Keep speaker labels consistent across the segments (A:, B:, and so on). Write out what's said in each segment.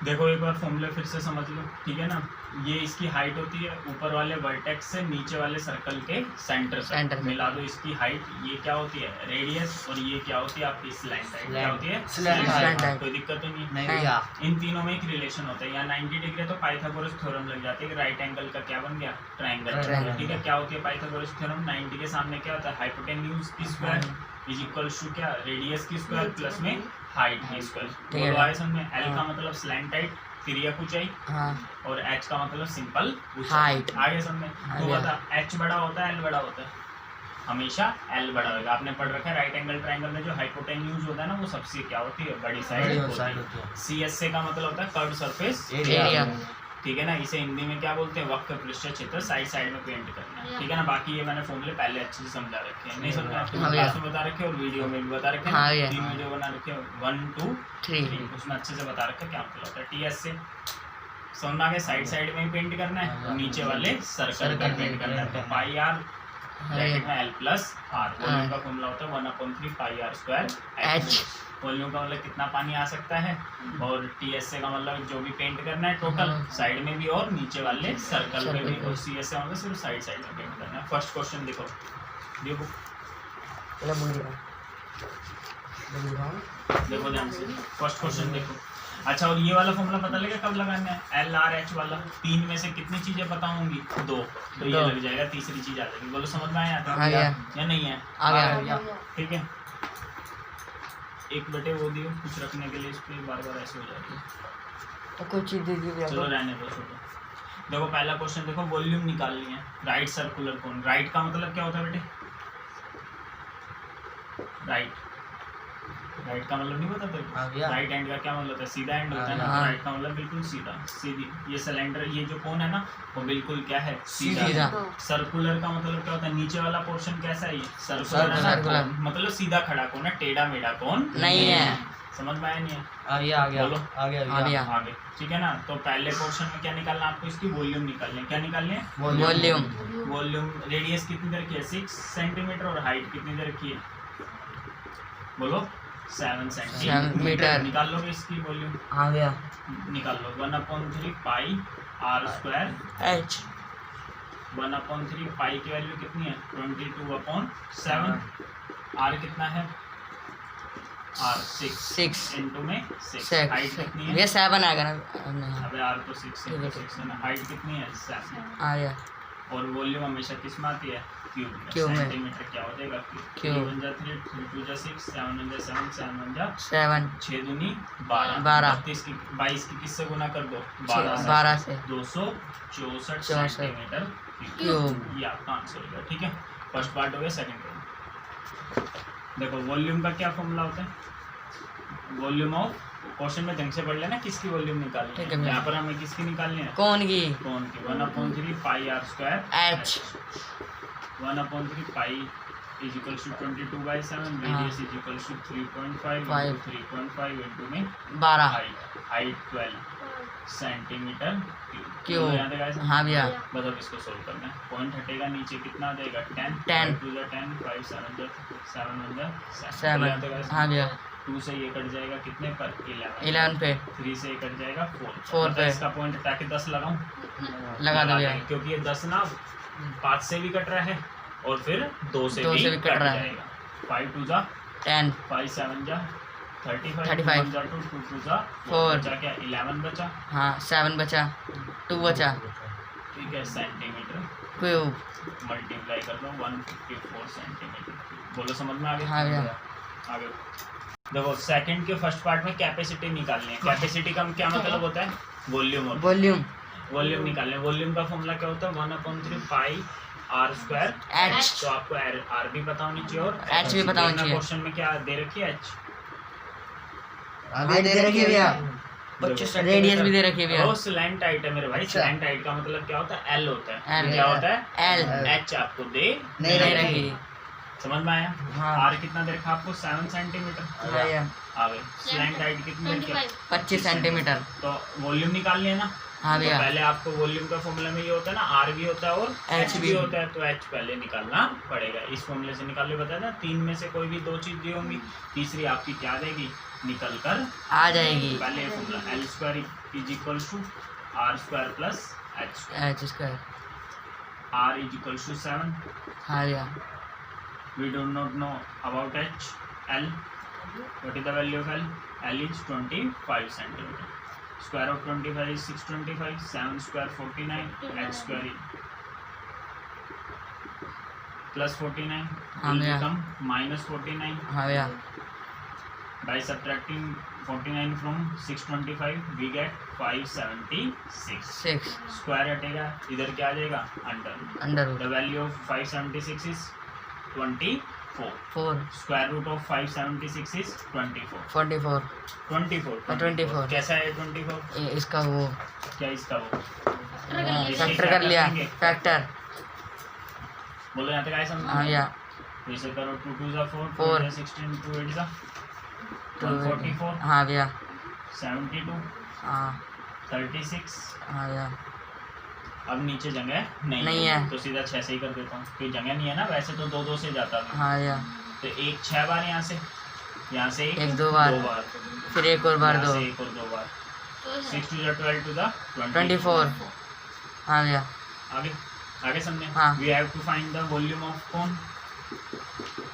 A: देखो एक बार फॉर्मूला फिर से समझ लो, ठीक है ना। ये इसकी हाइट होती है ऊपर वाले वर्टेक्स से नीचे वाले सर्कल के सेंटर तक मिला दो इसकी हाइट। ये क्या होती है रेडियस, और ये क्या होती है आपकी स्लैंट हाइट। क्या होती है स्लैंट हाइट। कोई दिक्कत तो नहीं है। इन तीनों में एक रिलेशन होता है। यहाँ 90 डिग्री तो पाइथागोरस थ्योरम लग जाती है, राइट एंगल का क्या बन गया ट्रायंगल। ठीक है, क्या होती है पाइथागोरस थ्योरम, 90 के सामने क्या होता है हाइपोटेन्यूज की स्क्वायर इज इक्वल टू क्या रेडियस की स्क्वायर प्लस में हाइट की स्क्वायर। बोलो आए समझ में। एल का मतलब स्लैंट हाइट तिर्यक ऊंचाई, और एच का मतलब सिंपल हाइट। आगे समझ में। तो बता एच बड़ा होता है एल बड़ा होता है, हमेशा एल बड़ा होगा। आपने पढ़ रखा है राइट एंगल ट्रायंगल में जो हाइपोटेन्यूज होता है ना वो सबसे क्या होती है बड़ी साइड होती है। सी एस ए का मतलब होता है कर्व सरफेस एरिया। ठीक है ना, इसे हिंदी में क्या बोलते हैं वक्र पृष्ठ क्षेत्र, साइड साइड में पेंट करना। ठीक है ना, बाकी ये मैंने फॉर्मूले पहले अच्छे से समझा रखे हैं, नहीं समझा क्लास में बता रखे और वीडियो में भी बता रखे हैं। 3 वीडियो बना रखे 1 2 3, उसमें अच्छे से बता रखा क्या मतलब होता है। टी एस से समझ में आ गया, साइड साइड में ही पेंट करना है और नीचे वाले सर्कल पर पेंट करना है। तो पाई आर ब्रैकेट में एल प्लस आर, वॉल्यूम का फॉर्मूला होता है 1/3 pi are square H. Volume का मतलब कितना पानी आ सकता है, और टी एस ए का मतलब जो भी पेंट करना है टोटल साइड में भी और नीचे वाले सर्कल में भी, और सी एस ए मतलब सिर्फ साइड साइड में पेंट करना है। फर्स्ट क्वेश्चन देखो देखो ध्यान से फर्स्ट क्वेश्चन देखो। अच्छा, और ये वाला फॉर्मूला पता लगेगा कब लगाना है, एल आर एच वाला। 3 में से कितनी चीजें पता होंगी 2, तो ये लग जाएगा, तीसरी चीज आ जाएगी। बोलो समझ में आया या नहीं है? आ गया। ठीक है, 1/, वो दियो कुछ रखने के लिए, इसके बार बार ऐसे हो जाती है तो कुछ चीज दे दीजिए। चलो रहने दो छोटो। देखो पहला क्वेश्चन देखो, वॉल्यूम निकालनी है राइट सर्कुलर कोन। राइट का मतलब क्या होता है बेटे, राइट का मतलब नहीं पता तेरे? राइट हैंड का क्या मतलब होता है, सीधा हैंड होता है ना। राइट का मतलब बिल्कुल सीधा, सीधी। ये सिलेंडर, ये जो कोन है ना वो बिल्कुल क्या है सीधा। सर्कुलर का मतलब क्या होता है, नीचे वाला पोर्शन कैसा है, ये सर्कुलर मतलब सीधा खड़ा कोन है, टेढ़ा मेढ़ा कोन नहीं है। समझ में आया नहीं है? बोलो आगे। ठीक है ना, तो पहले पोर्शन में क्या निकालना आपको, इसकी वॉल्यूम निकालनी है। क्या निकालनी है? वॉल्यूम। रेडियस कितनी दे रखी है 6 सेंटीमीटर, और हाइट कितनी दे रखी है बोलो 7 सेंटीमीटर। निकाल लोगे इसकी वॉल्यूम? आ गया, निकाल लो। 1/3 पाई आर स्क्वायर एच। 1/3 पाई की वैल्यू कितनी है 22/7। आर कितना है, आर 6 इंटू में 6। हाइट कितनी है, ये 7 आएगा ना। अबे आर तो 6 है ना। हाइट कितनी है 7 आ गया। और वॉल्यूम हमेशा किस में आती है क्यूब में। सेंटीमीटर क्या हो जाएगा क्यूब। 3 × 3 3 2 6 7 × 7 7 × 7 6 दूनी 12 22 की किससे गुना कर दो 12 से 264 सेंटीमीटर क्यूब। ये आपका आंसर हो गया। ठीक है, फर्स्ट पार्ट हो गया। सेकंड पार्ट देखो, वॉल्यूम का क्या फॉर्मूला होता है, वॉल्यूम ऑफ। क्वेश्चन में ढंग से पढ़ लेना किसकी वॉल्यूम निकालनी है। यहाँ पर हमें किसकी निकालनी है, कौन की 1/3 pi are square h. 1/3 pi is equal to 22/7, radius is equal to 3.5 3.5 into में 12, हाइट 12 सेंटीमीटर क्यूब। हाँ भैया, बताओ इसको सोल्व करना है। पॉइंट हटेगा नीचे, कितना आ जाएगा 10 2 10 5 7 7 हाँ भैया। 2 से ये कट जाएगा कितने पर 11 पे। 3 से ये कट जाएगा 4 पे। इसका पॉइंट हटा के 10 लगाऊं, लगा दो भैया, क्योंकि ये 10 ना 5 से भी कट रहा है और फिर 2 से भी कट जाएगा। 5 2 जा 10, 5 7 जा 35 1 जा 2 2 2 जा 4 बचा, क्या 11 बचा। हाँ 7 बचा, 2 बचा। ठीक है, सेंटीमीटर क्यूब मल्टीप्लाई कर दो 154 सेंटीमीटर। बोलो समझ में आ गया? हाँ भैया। आगे देखो, सेकंड के फर्स्ट पार्ट में कैपेसिटी निकालनी है। कैपेसिटी का क्या मतलब होता है, वॉल्यूम निकालने। वॉल्यूम का फॉर्मूला क्या होता है 1/3 पाई आर स्क्वायर एच। तो आपको आर भी पता होनी चाहिए और एच भी पता होनी चाहिए। क्वेश्चन में क्या दे रखी है, एच दे रखी है भैया, 25 रेडियस भी दे रखी है भैया। वो स्लैंट हाइट है मेरे भाई। स्लैंट हाइट का मतलब क्या होता है, एल होता है। क्या होता है एल। एच आपको दे नहीं रखी। समझ में आया? हाँ। आर कितना दे रखा आपको 7 सेंटीमीटर आ गए। स्लैंट हाइट कितनी दे रखी 25 सेंटीमीटर। तो वॉल्यूम निकाल लेना। हाँ भैया, तो पहले आपको वॉल्यूम का फॉर्मूला में ये होता है ना, आर भी होता है और एच भी होता है, तो एच पहले निकालना पड़ेगा। इस फॉर्मूले से निकाल ले, बताया ना 3 में से कोई भी 2 चीज दी होंगी, तीसरी आपकी क्या देगी निकल कर
B: आ जाएगी।
A: पहले formula L square is equal to R square plus
B: H square.
A: R is equal to 7।
B: हाँ भैया।
A: We do not know about H. L. What is the value of L? L is 25 centimeter. Square of 25 is 625. 7 square 49. H square is plus 49
B: हाँ
A: will
B: भैया।
A: become minus 49.
B: हाँ भैया।
A: By subtracting 49 from 625, we get 576.
B: 6
A: Square हटेगा, इधर क्या आ जाएगा? Under.
B: Under
A: The value of 576 is 24.
B: 4
A: Square root of 576 is 24.
B: 44
A: 24 कैसा है 24?
B: इसका वो
A: क्या इसका वो
B: फैक्टर कर लिया। फैक्टर।
A: बोलो यहाँ तक आए समझ?
B: हाँ भैया।
A: तो इसे करो 2 2 जा 4
B: 4
A: 2 16 2 8 जा 144
B: हाँ भैया।
A: 72
B: हाँ
A: 36।
B: हाँ भैया।
A: अब नीचे जगह नहीं है तो सीधा 6 से ही कर देता हूँ क्योंकि जगह नहीं है ना, वैसे तो 2 2 से जाता है।
B: हाँ भैया।
A: तो एक 6 बार यहाँ से
B: एक 2 बार फिर एक और बार 2
A: एक और 2 बार 6 to the 12 to the
B: 24। हाँ भैया।
A: आगे आगे समझे।
B: हाँ।
A: We have to find the volume of cone.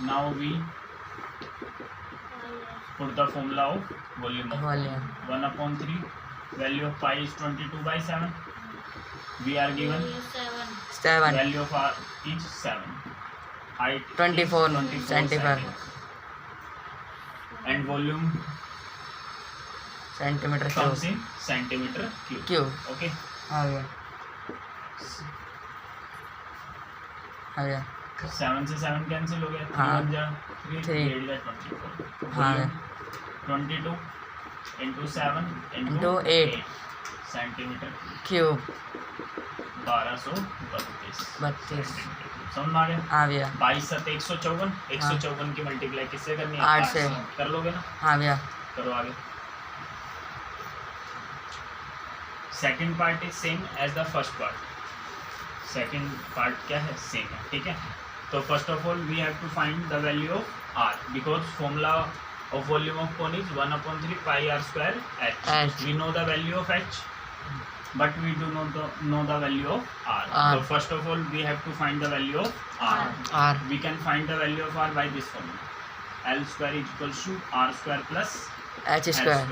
A: Now we put the formula of volume of cone. 1/3 value of pi is 22/7. We are given
B: 7
A: value of r is 7. Height
B: 24
A: is
B: centimeter
A: and volume
B: centimetre
A: comes in centimeter cube.
B: Cube.
A: Okay.
B: हाँ भैया। हाँ भैया।
A: 7 से 7 cancel हो गया।
B: हाँ।
A: 3 जा 3
B: 3
A: 8 जा 24।
B: हाँ
A: 22 into 7
B: into 8
A: सेंटीमीटर
B: क्यूब
A: 1232।
B: 32।
A: समझ में आ गया?
B: हाँ भैया।
A: 22 7 154। 154 की मल्टीप्लाई किससे करनी है?
B: 8 से।
A: कर लोगे ना?
B: हाँ भैया।
A: करो आगे। Second part is same as the first part. Second part क्या है? सेम है, ठीक है। तो first of all we have to find the value of r because formula of volume of cone is 1/3 pi r square h. We know the value of h, but we do not know the value of r. So first of all, we have to find the value of r. We can find the value of r by this formula. L square is equal to r square plus
B: h square.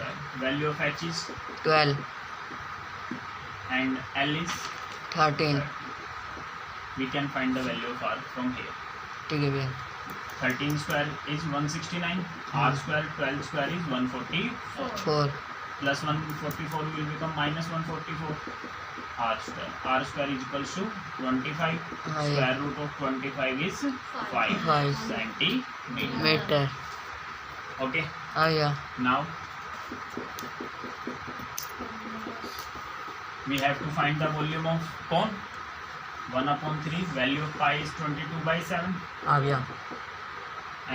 A: Value of h is
B: 12
A: and L is
B: 13।
A: We can find the value of r from here.
B: ठीक है भैया।
A: 13 square is 169. R square 12 square is 144.
B: 4
A: Plus 144 will become minus 144. R square is equal to 25. Square root of 25 is 5 centimeter. Okay.
B: हाँ भैया।
A: Now we have to find the volume of cone. 1/3 value of pi is 22/7.
B: हाँ भैया।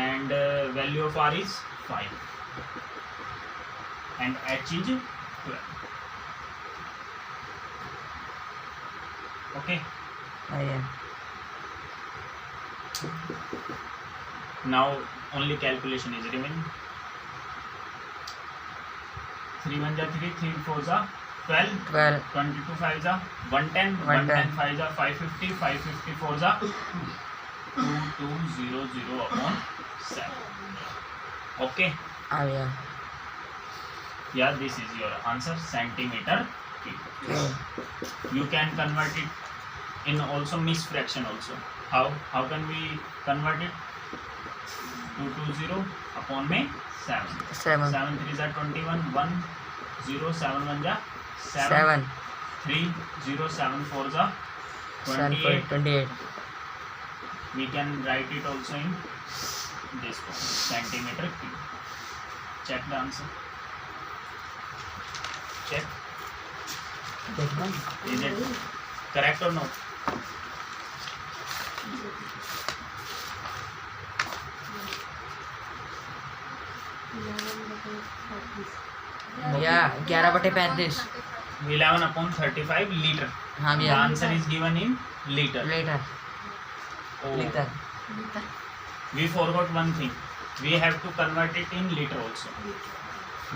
A: And value of r is 5 and h is 12. Okay. Now only calculation is remaining. 3 1 ja 3, 3 4 ja 12, 22 5 ja 110, 110 5 ja 550, 554 ja 2200/7. Okay. Yeah, this is your answer, centimeter cube. You can convert it in also mixed fraction also. How can we convert it? 220/7. 7 3 are 21. 1 0 7 1 ja 7. 3 0 7 4 ja 28. We can write it also in this form, centimeter cube. Check the answer. Check. Is it correct or not?
B: भैया 11/35।
A: 11/35 liter.
B: हाँ
A: The
B: भैया।
A: answer is given in liter. Oh.
B: Litre.
A: We forgot one thing. We have to convert it in liter also.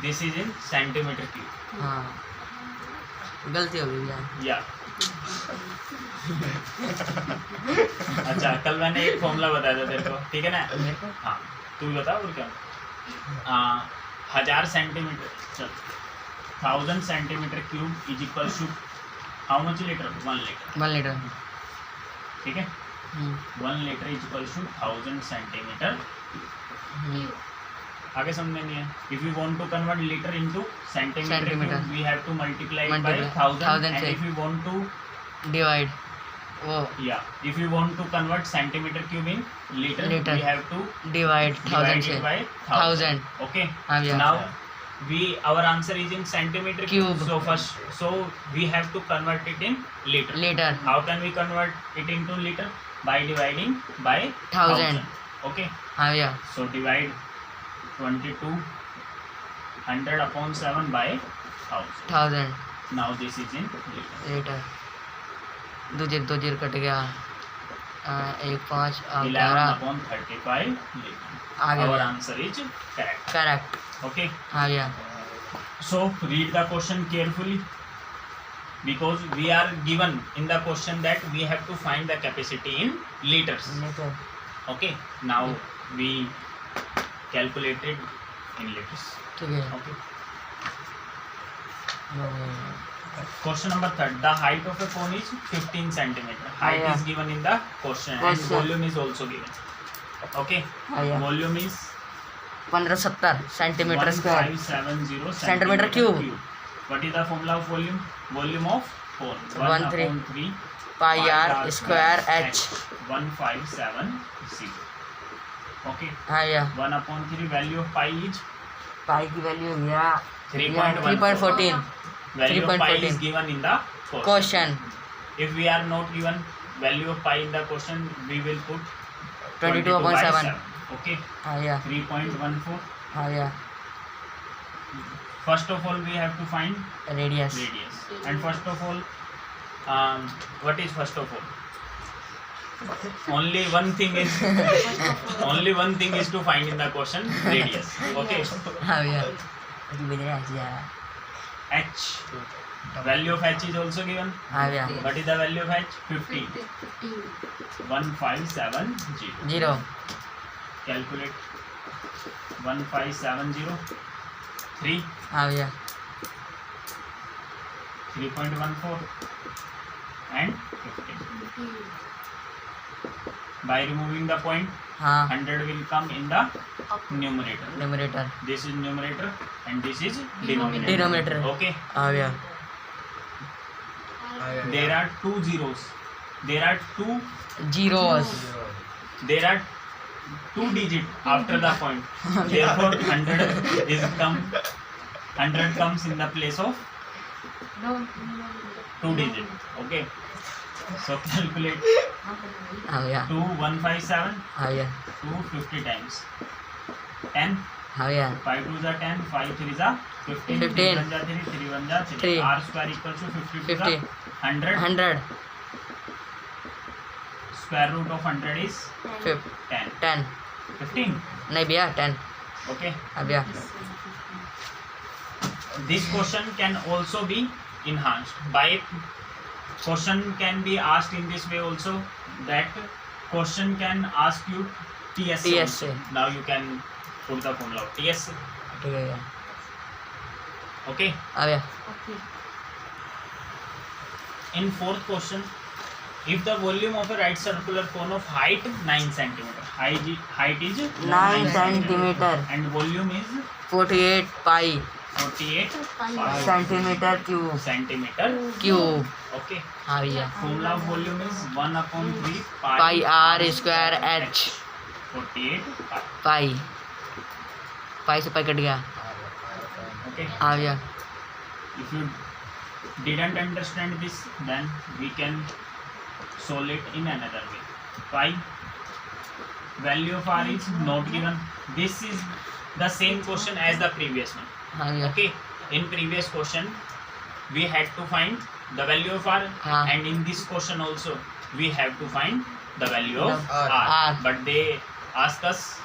A: This is in centimeter cube.
B: हाँ गलती हो गई भैया
A: या अच्छा, कल मैंने एक फॉर्मूला बताया था तेरे को, ठीक है ना?
B: मेरे को
A: हाँ, तू भी बता और क्या? 1000 सेंटीमीटर, चल 1000 centimetre cube is equal to how much litre? 1 litre,
B: 1 litre
A: ठीक है? 1 litre is equal to 1000 centimetre. आगे समझ नहीं है। If you want to convert litre into centimetre
B: Centimeter.
A: We have to multiply by
B: Multiply
A: 1000
B: 1000
A: and
B: से।
A: If you want to
B: divide वो
A: या if you want to convert centimetre cube in litre
B: Liter.
A: We have to
B: divide 1000 से
A: by
B: 1000
A: okay
B: हाँ भैया
A: now our answer is in centimeter
B: Cube.
A: so we have to convert it in liter.
B: Litre
A: How can we convert it into liter? By dividing by
B: 1000
A: okay,
B: हाँ भैया
A: so divide 2200 upon 7 by 1000.
B: 1000
A: Now this is in liter.
B: Litre 2 zero cut गया 1 5
A: 11
B: 11
A: upon 35 liter.
B: आ गया
A: Our
B: भैया
A: answer is correct.
B: Correct
A: Okay.
B: हाँ भैया
A: So read the question carefully because we are given in the question that we have to find the capacity in liters.
B: Litre
A: Okay. Now we calculated in liters.
B: ठीक है
A: Okay. Question number 3. The height of a cone is 15 centimeter. Height
B: Yeah.
A: is given in the question and
B: Question.
A: volume is also given. Okay.
B: हाँ भैया
A: Volume is
B: 1570 centimetre square
A: 1570
B: Centimeter cube.
A: What is the formula of volume? Volume of cone.
B: 1/3 pi are square H
A: 1570. Okay.
B: हाँ भैया
A: 1/3 value of pi is
B: पाई की value भैया
A: 3.14.
B: 3.14
A: Value of pi is
B: 3.14
A: given in the question.
B: Question
A: If we are not given value of pi in the question, we will put
B: 22/7
A: Okay.
B: हाँ भैया
A: 3.14.
B: हाँ भैया
A: First of all, we have to find
B: radius
A: radius. And first of all, what is first of all? Only one thing is to find in the question radius. Okay.
B: हाँ भैया भैया
A: H. Value of H is also given.
B: हाँ भैया
A: What is the value of H? 15. 1570.
B: Zero
A: Calculate. 1570. 3.
B: हाँ भैया
A: 3.14 and 15. By removing the point,
B: हाँ
A: 100 will come in the numerator.
B: Numerator
A: This is numerator and this is denominator.
B: Denominator.
A: Okay.
B: हाँ भैया
A: There are two zeros. There are two
B: zeros
A: digits after the point. Therefore, 100 comes in the place of 2 digits. Okay. So calculate
B: हाँ भैया
A: 2 157
B: हाँ भैया
A: 250 times 10.
B: हाँ भैया
A: 5 2 is 10, 5 3 is 15,
B: 15.
A: 3 1 is 3, 3 1 is 3.
B: 3.
A: R square equals to 50 to
B: 50
A: 100.
B: 100
A: Square root of 100 is 10.
B: 10
A: 15.
B: नहीं भैया 10
A: Okay.
B: हाँ भैया
A: This question can also be enhanced by question can be asked in this way also, that question can ask you TS.
B: TS.
A: Now you can put the formula of TS.
B: ठीक है भैया
A: Okay.
B: हाँ भैया
A: In fourth question, if the volume of a right circular cone of height 9 centimeter, height is
B: 9 centimetre
A: and volume is
B: 48 pi
A: 48
B: centimetre cube
A: centimeter
B: cube
A: Okay.
B: हाँ भैया
A: Formula of volume is 1/3
B: pi are square H
A: 48 pi.
B: Pi pi से pi cut गया
A: Okay.
B: हाँ भैया
A: If you didn't understand this, then we can solve it in another way. Pi. Value of R is not given. This is the same question as the previous one.
B: हाँ भैया
A: Okay. In previous question, we had to find the value of R,
B: हाँ.
A: and in this question also we have to find the value of
B: R.
A: R. But they ask us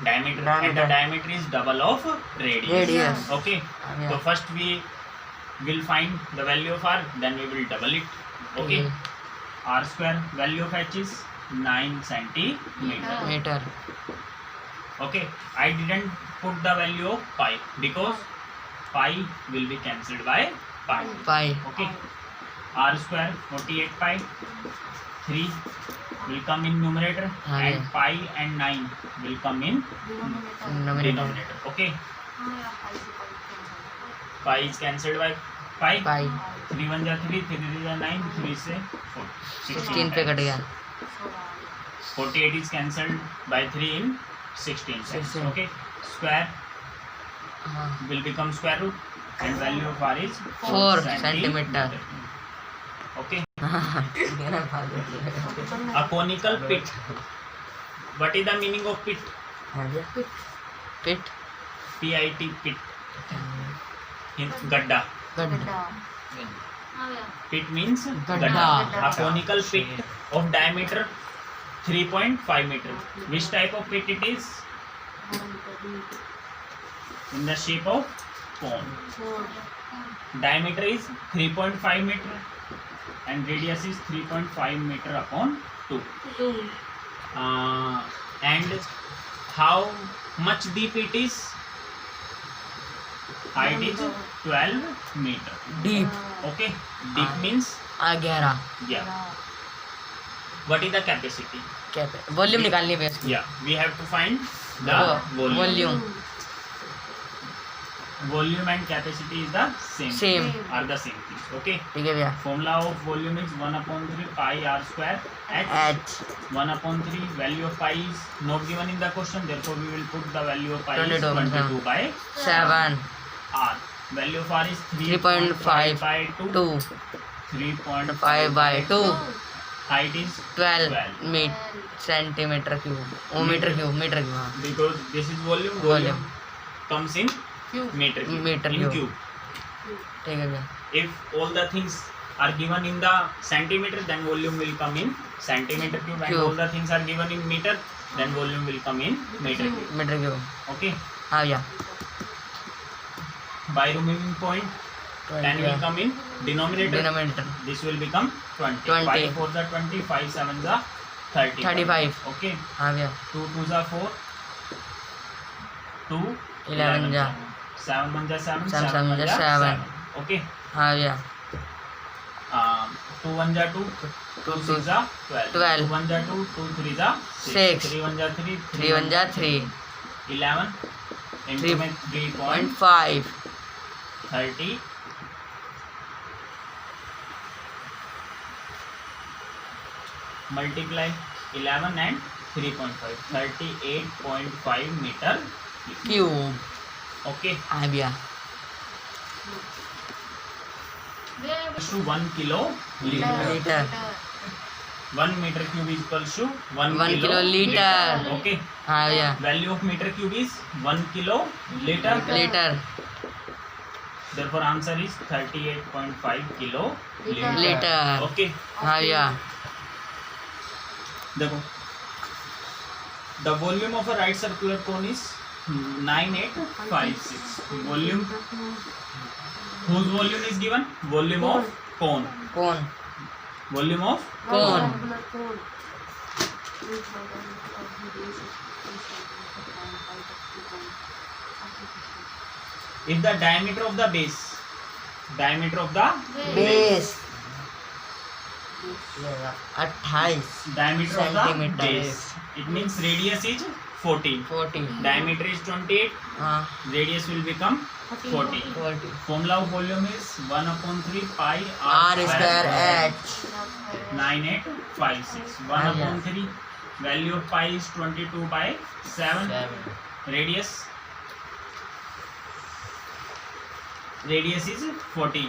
A: diameter, and the
B: Diameter.
A: diameter is double of radius.
B: Radius.
A: Okay,
B: Yeah.
A: so first we will find the value of r, then we will double it. Okay, r square value of h is 9 centimeter.
B: Meter.
A: Okay, I didn't put the value of pi because pi will be cancelled by pi.
B: Pi.
A: Okay, r square 48 pi, 3 will come in numerator,
B: हाँ,
A: and
B: yeah.
A: pi and 9 will come in
B: Numerator.
A: denominator. Okay, pi is cancelled by pi.
B: Pi.
A: 3 1 जा 3, 3 3 जा 9, 3 से 4,
B: 16 पे cut गया.
A: 48 is cancelled by 3 in 16 times.
B: 16.
A: Okay, square
B: हाँ.
A: will become square root, and value of r is
B: 4 centimeter.
A: Okay,
B: मेरा भाग
A: a conical pit. What is the meaning of pit?
B: Pit.
A: P-I-T, pit. In gadda.
B: गड्ढा.
A: Pit means
B: Gadda.
A: gadda. A conical pit of diameter 3.5 meter. Which type of pit it is? In the shape of cone. Diameter is 3.5 meter and radius is 3.5 meter upon 2. And how much deep it is? Height is 12 meter.
B: Deep.
A: Okay, deep means
B: गहरा.
A: yeah. What is the capacity?
B: क्या पे volume निकालनी है इसकी.
A: Yeah, we have to find the volume.
B: Volume.
A: Volume and capacity is the same.
B: Same.
A: Are the same things. Okay.
B: ठीक है भैया.
A: Formula of volume is 1/3 pi r square h.
B: H.
A: 1/3 value of pi is not given in the question, therefore we will put the value of pi is
B: 22
A: 22 by
B: 7.
A: r. Value of r is
B: 3.5
A: by 2.
B: 2.
A: 3.5
B: by 2.
A: Height is
B: 12 centimeter cube. Oh, meter cube. Meter cube. हाँ.
A: because this is volume.
B: Volume.
A: Comes in meter cube.
B: Meter
A: in
B: cube.
A: cube.
B: ठीक है भैया.
A: If all the things are given in the centimeter, then volume will come in centimeter cube, and
B: Cube.
A: all the things are given in meter, then volume will come in meter cube.
B: Metre cube.
A: Okay,
B: हाँ भैया.
A: by removing point 10 will come in denominator.
B: Denominator.
A: This will become 20.
B: 20.
A: 5 4 the 20, 5 7 the 30.
B: 35.
A: Okay,
B: हाँ भैया.
A: 2 2 the 4, 2
B: 11 जा.
A: 7 1 the 7,
B: 7
A: 7 1
B: जा
A: the
B: 7.
A: 7. Okay,
B: हाँ भैया.
A: 2 1 the 2, 2 6 the 12,
B: 12.
A: 2 1 the 2, 2 3 the
B: 6.
A: 3 1 the 3,
B: 3 1 जा 3.
A: 11 into 3.5
B: 3.5.
A: 30 multiply 11 and 3.5, 38.5 meter
B: cube.
A: okay.
B: हाँ भैया.
A: Equals to 1 kilo liter.
B: Litre.
A: 1 meter cube is equals to 1
B: 1
A: kilo
B: liter.
A: okay.
B: हाँ भैया.
A: Value of meter cube is 1 kilo liter.
B: Litre.
A: Therefore answer is 38.5 kilo
B: Liter.
A: okay.
B: हाँ भैया.
A: देखो, the volume of a right circular cone is 9856. Volume, whose volume is given? Volume of cone.
B: कौन.
A: Volume of
B: कौन.
A: is the diameter of the base. Diameter of the
B: base. 28
A: diameter of the
B: Centimeter.
A: base. It means radius is 40.
B: 40.
A: Diameter is 28.
B: हाँ.
A: Radius will become 40.
B: 40.
A: Formula of volume is 1/3 pi
B: R square H.
A: 9856. 1/3. Value of pi is 22 by 7. Radius is 14.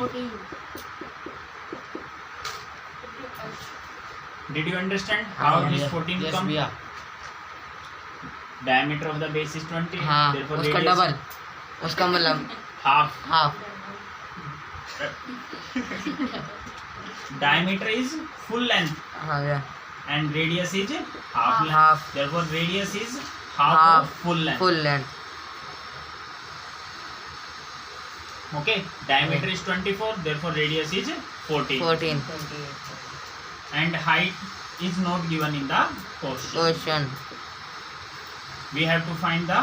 A: Did you understand how this 14 come? Diameter of the base is 20.
B: हाँ.
A: Therefore
B: उसका
A: radius
B: double. उसका मतलब
A: half.
B: Half.
A: Diameter is full length
B: हाँ भैया.
A: and radius is half length.
B: Half.
A: Therefore radius is half of full length.
B: full length.
A: Okay, diameter is 24, therefore radius is 14.
B: 14.
A: And height is not given in the question.
B: Question.
A: We have to find the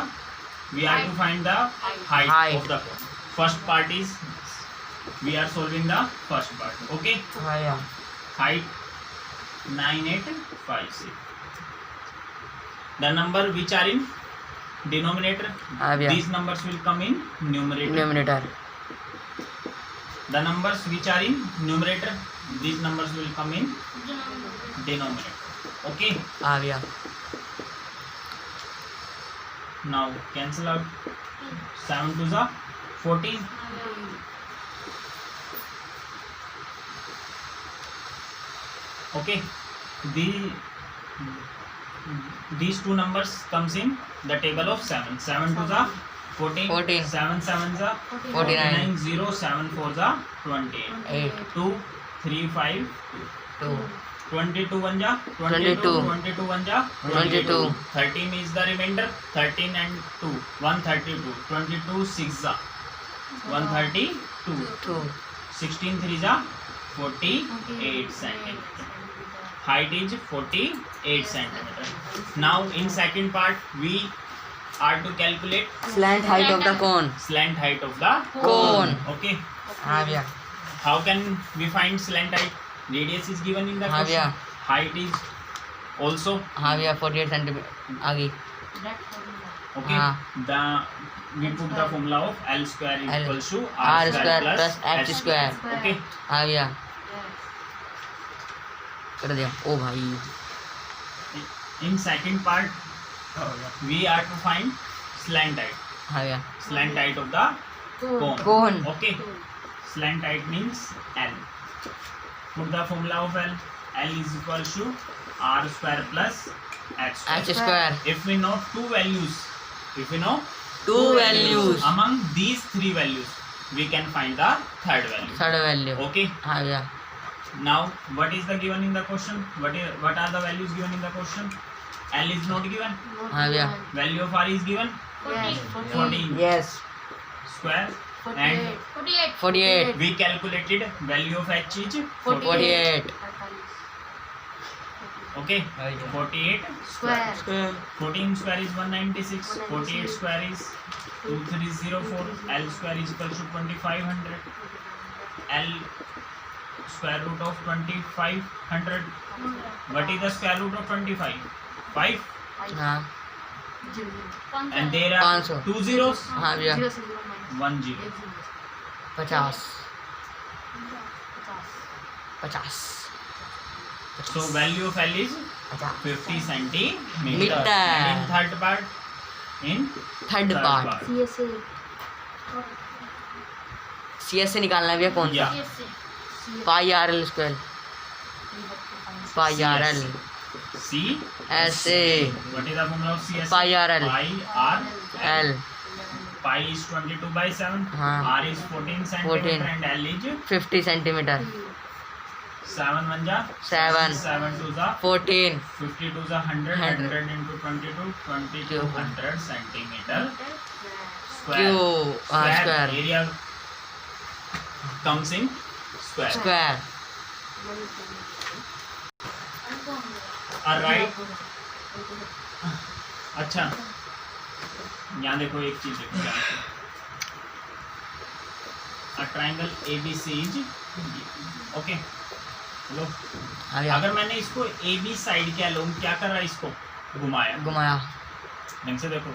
A: height
B: Height.
A: of the cone. First part is we are solving the first part. Okay,
B: हाँ भैया.
A: height 9856. The number which are in denominator,
B: हाँ भैया.
A: these numbers will come in numerator.
B: Numerator.
A: The numbers which are in numerator, these numbers will come in denominator. Okay,
B: हाँ भैया.
A: now cancel out 7 to the 14. Okay, these two numbers comes in the table of 7. 7 to the 14.
B: 14.
A: 7 7 the
B: 49.
A: 0 7 4 the 28.
B: 8.
A: 2 3 5
B: 2.
A: 22 1 ja
B: 22.
A: 22 1 ja
B: 22.
A: 13 is the remainder. 13 and 2 132. 22 6 ja 132.
B: 2.
A: 16 3 ja 48 centimeter. Height is 48 centimeter. Now in second part we are to calculate
B: Slant height of the cone.
A: slant height of the
B: Cone.
A: Okay,
B: हाँ भैया.
A: how can we find slant height? Radius is given in the
B: हाँ
A: question.
B: भैया.
A: Height is also
B: हाँ भैया 48 centimetre आगे.
A: okay.
B: हाँ.
A: We put the formula of L square
B: L.
A: equals to
B: R square plus H square.
A: Okay.
B: हाँ भैया. कर दिया. ओ भाई.
A: In second part we are to find slant height.
B: हाँ भैया.
A: Slant height of the cone.
B: Cone.
A: Okay. Slant height means L. Put the formula of L. L is equal to R square plus H square.
B: H square.
A: If we know two values,
B: Two values.
A: among these three values, we can find the third value.
B: Third value.
A: Okay.
B: हाँ भैया.
A: Now, what is the given in the question? What are the values given in the question? L is not given.
B: हाँ भैया.
A: Value of R is given. 14
B: Yes.
A: square. And
B: 48.
A: we calculated value of H is
B: 48.
A: Okay. 48
C: Square.
A: 14 square is 196. 48 square is 2304. L square is equal to 2500. L square root of 2500. What is the square root of 25? 5.
B: हाँ.
A: And there are
B: 500.
A: 2 zeros.
B: हाँ भैया.
A: 1 0.
B: 50. 50.
A: So value of L is
B: 50.
A: 50 centimeter.
B: Meter.
A: And in third part,
B: Third part. CS से निकालना है भैया कौन सा?
A: Yeah.
B: पाई R L square. पाई R L.
A: C.
B: ऐसे.
A: What is the formula of CS?
B: Pi RL.
A: Pi R
B: L.
A: Pi is 22 by 7.
B: हाँ.
A: R is 14 centimeter
B: 14.
A: and L is
B: 50 centimetre.
A: 7 1 ja
B: 7.
A: 7 2 ja
B: 14.
A: 50 2 ja 100.
B: 100.
A: 100 into 22 2200 centimeter square.
B: Q. Square.
A: Area comes in square.
B: Square.
A: Alright. अच्छा, यहाँ देखो एक चीज देखो ध्यान से. A triangle ABC is okay. Hello.
B: हाँ भैया.
A: अगर मैंने इसको AB साइड के अलोंग क्या करा, इसको घुमाया.
B: घुमाया.
A: ढंग से देखो.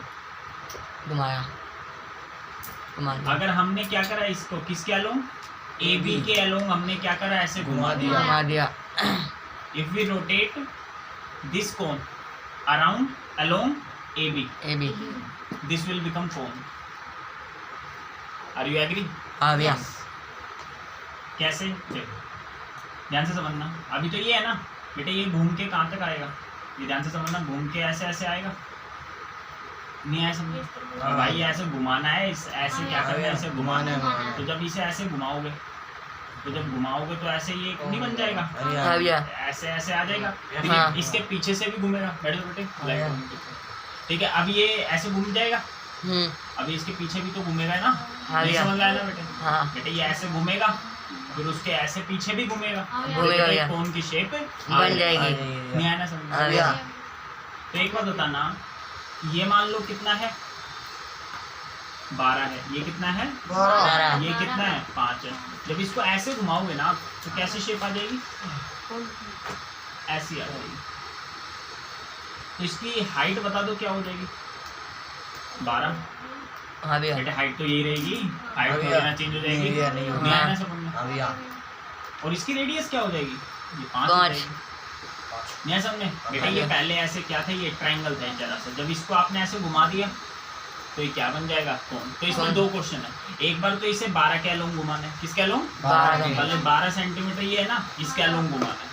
B: घुमाया. घुमा दिया.
A: अगर हमने क्या करा, इसको किसके अलोंग, AB के अलोंग हमने क्या करा, ऐसे घुमा दिया.
B: घुमा दिया.
A: If we rotate this cone along AB,
B: AB.
A: this will become cone. Are you agree?
B: हाँ भैया.
A: कैसे? देखो ध्यान से समझना. अभी तो ये है ना बेटे, ये घूम के कहाँ तक आएगा, ये ध्यान से समझना. घूम के ऐसे ऐसे आएगा, नहीं आया समझ. भाई ये ऐसे घुमाना है, ऐसे क्या करना है, ऐसे घुमाना है. तो जब इसे ऐसे घुमाओगे, तो जब घुमाओगे तो ऐसे ये नहीं बन जाएगा,
B: हाँ भैया.
A: ऐसे ऐसे आ जाएगा.
B: हाँ.
A: इसके पीछे से भी घूमेगा. बैठ जाओ बेटे. ठीक है, अब ये ऐसे घूम जाएगा, अभी इसके पीछे भी तो घूमेगा ना।
B: हाँ
A: नहीं
B: भैया।
A: समझ में आया ना बेटे?
B: हाँ
A: बेटे ये ऐसे घूमेगा, फिर उसके ऐसे पीछे भी घूमेगा,
B: घूमेगा भैया।
A: कोन की शेप
B: बन जाएगी।
A: नहीं आया ना समझ में?
B: हाँ भैया।
A: तो एक बात बताना, ये मान लो कितना है 12 है, ये कितना है
B: 12,
A: ये कितना है 5 है। जब इसको ऐसे घुमाओगे ना तो कैसी शेप आ जाएगी, ऐसी आ जाएगी। तो इसकी हाइट बता दो क्या हो जाएगी, 12।
B: हाँ भैया।
A: बेटे हाइट तो यही रहेगी, हाइट तो ना चेंज हो जाएगी, नहीं आया ना समझ में? और इसकी रेडियस क्या हो जाएगी, ये 5 हो
B: 5।
A: जाएगी। नहीं आया समझ में? बेटा ये पहले ऐसे क्या था, ये ट्रायंगल था जरा सा, जब इसको आपने ऐसे घुमा दिया तो ये क्या बन जाएगा, कोन। तो इसमें 2 क्वेश्चन है, एक बार तो इसे 12 के अलोंग घुमाना है, किसके अलोंग, 12 सेंटीमीटर ये है ना, इसके अलोंग घुमाना है।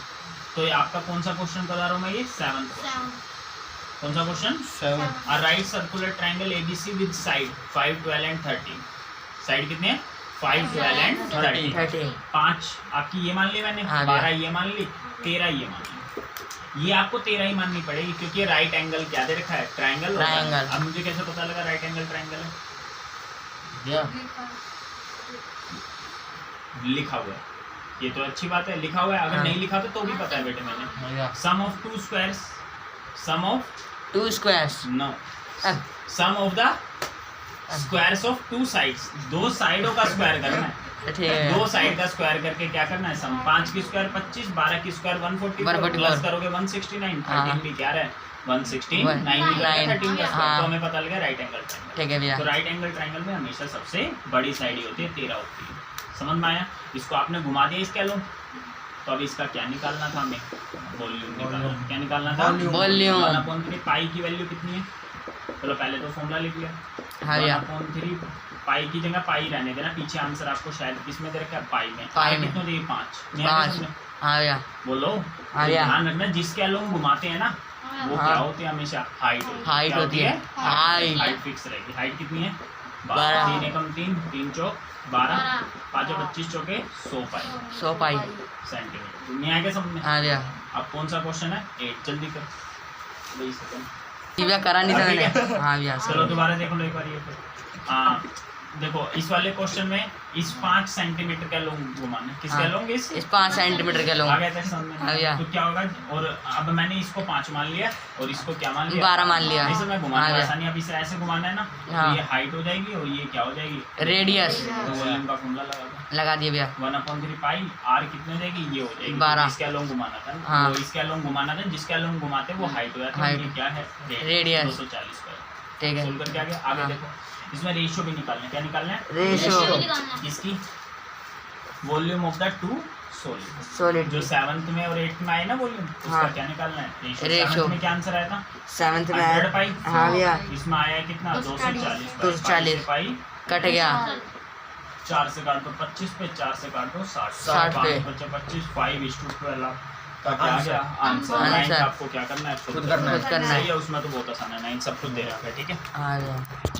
A: तो ये आपका कौन सा क्वेश्चन बता रहा हूँ मैं, ये 7 कौन सा question, 7। Right circular triangle ABC with side 5, 12 and 13। Side कितने हैं, 5, 12 एंड 13। 5 आपकी ये मान ली मैंने, 12 ये मान ली, 13 ये मान ली। ये आपको 13 ही माननी पड़ेगी क्योंकि राइट एंगल क्या दे रखा है, ट्रायंगल। अब मुझे कैसे पता लगा राइट एंगल ट्रायंगल है, लिखा हुआ है, ये तो अच्छी बात है, लिखा हुआ है। अगर नहीं लिखा तो भी पता है बेटे मैंने। Sum of 2 squares, sum of
B: 2 squares,
A: no, sum of the squares of 2 sides, 2 साइडों का स्क्वायर करना है।
B: ठीक है।
A: 2 साइड का स्क्वायर करके क्या करना है, सम। 5 की स्क्वायर 25, 12 की स्क्वायर 144, प्लस करोगे 169, 13 भी क्या है 169, 13 प्लस तो हमें पता लगा राइट एंगल ट्रायंगल।
B: ठीक है भैया।
A: तो राइट एंगल ट्रायंगल में हमेशा सबसे बड़ी साइड ही होती है, 13 होती है। समझ में आया? इसको आपने घुमा दिया इसके अलोंग, तो अब इसका क्या निकालना था हमें, वॉल्यूम निकालना। क्या निकालना था,
B: वॉल्यूम।
A: 1/3 पाई की वैल्यू कितनी है, चलो पहले तो फॉर्मूला लिख लिया।
B: हाँ भैया।
A: 1/3 पाई की जगह पाई रहने देना, पीछे आंसर आपको शायद किसमें दे रखा है, पाई में।
B: पाई में
A: कितने देगी, 5।
B: 5। हाँ भैया।
A: बोलो।
B: हाँ भैया।
A: ध्यान रखना जिसके अलोंग घुमाते हैं ना वो क्या होती है, हमेशा हाइट
B: होती है।
A: हाइट फिक्स रहेगी। हाइट कितनी है, 12। 3 एकम 3, 3 चौक 12, 5 25 चौके 100 पाई,
B: 100 पाई
A: सेंटीमीटर। नहीं आएगा समझ में?
B: हाँ भैया।
A: अब कौन सा क्वेश्चन है, 8, जल्दी कर, 20 सेकंड।
B: भैया करा नहीं था मैंने। हाँ भैया।
A: चलो दोबारा देख लो एक बार ये। हाँ देखो इस वाले क्वेश्चन में इस 5 सेंटीमीटर का लोग घुमाना, किसका लोग, इस
B: 5 सेंटीमीटर का लोग
A: आ गया था समझ में?
B: भैया।
A: तो क्या होगा, और अब मैंने इसको 5 मान लिया और इसको क्या मान लिया,
B: 12 मान लिया।
A: इसे मैं घुमाना आसानी, अब इसे ऐसे घुमाना है ना,
B: हाँ।
A: तो ये हाइट हो जाएगी और ये क्या हो जाएगी,
B: रेडियस।
A: तो वॉल्यूम का फॉर्मूला
B: लगा दिया भैया।
A: 1/3 पाई, आर कितनी हो जाएगी, ये हो जाएगी
B: 12।
A: इसके अलोंग घुमाना था ना,
B: हाँ।
A: वो इसके अलोंग घुमाना था, जिसके अलोंग घुमाते वो हाइट हो जाती है, ये क्या है,
B: रेडियस।
A: 240 पर।
B: ठीक है।
A: सोल्व करके आगे
B: हाँ।
A: देखो, इसमें रेशियो भी निकालना है। क्या निकालना है,
B: रेशियो।
A: इसकी वॉल्यूम ऑफ द 2
B: सॉलिड
A: जो 7th में और 8th में आए ना वॉल्यूम, उसका
B: हाँ।
A: क्या निकालना है,
B: रेशियो।
A: 7th में क्या आंसर आया था,
B: 7th में
A: 100 पाई।
B: हाँ भैया।
A: इसमें आया कितना, 240
B: 240
A: पाई
B: कट गया।
A: 4 से काट दो 25 पे, 4 से काट दो 60
B: पे।
A: 25 5:12 का क्या आ गया आंसर। 9 आपको क्या करना है, खुद करना है। सही है, उसमें तो बहुत आसान है, 9 सब खुद दे रखा है। ठीक है।
B: हाँ भैया।